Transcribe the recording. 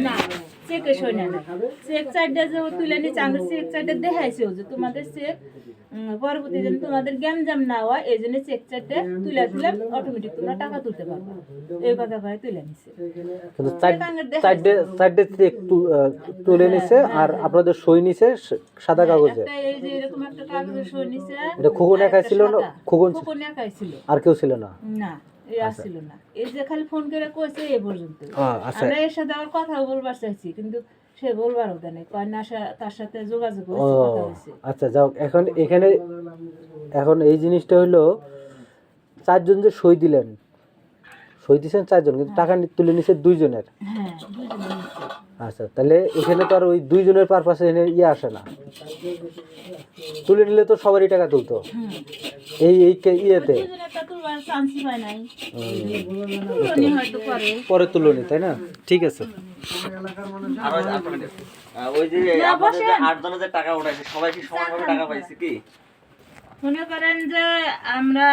না চেকে সই না চেক চারটা যে তুলে নিচ্ছে আমরা চেক চারটা দেখাইছি যে তোমাদের চেক পরবর্তী দিন তোমাদের গ্যামজাম না হয় এই জন্য চেক চারটা তুলে দিলাম অটোমেটিক তোমরা টাকা তুলতে পারবে এই কথা কয়ে তুলে নিচ্ছে কিন্তু চারটে চেক তুলে নিছে আর আপনাদের সই নিছে সাদা কাগজে। এই যে এরকম একটা কাগজে সই নিছে। এটা খোকন একাই ছিল না? খোকন একাই ছিল, আর কেউ ছিল না? না এই আসছিল না। এই যে খালি ফোন করে কইছে এই পর্যন্ত। আচ্ছা, আমরা এর সাথে আবার কথা বলবার চাইছি কিন্তু সে বলবার ওটা নেই, কয় না তার সাথে যোগাযোগ হয়েছে, কথা হয়েছে। আচ্ছা যাও, এখন এখানে এখন এই জিনিসটা হলো চারজন যে সই দিলেন, সই দিয়েছেন চারজন কিন্তু টাকা তুলে নিছে দুইজনের। হ্যাঁ দুইজনের নিচ্ছে। আচ্ছা তাহলে এখানে তো আর ওই দুইজনের পারপাসে এনে ইয়ে আসে না, তুলে নিলে তো সবারই টাকা তুলতো এই ইয়েতে। দুইজনেরটা তুলবার চান্সই পায় নাই, তুলনি হয়তো পরে তুলনি, তাই না? ঠিক আছে। আর ওই যে আপনাদের যে 8 জনের যে টাকা উঠাইছে সবাই কি সমানভাবে টাকা পাইছে কি? মনে করেন যে আমরা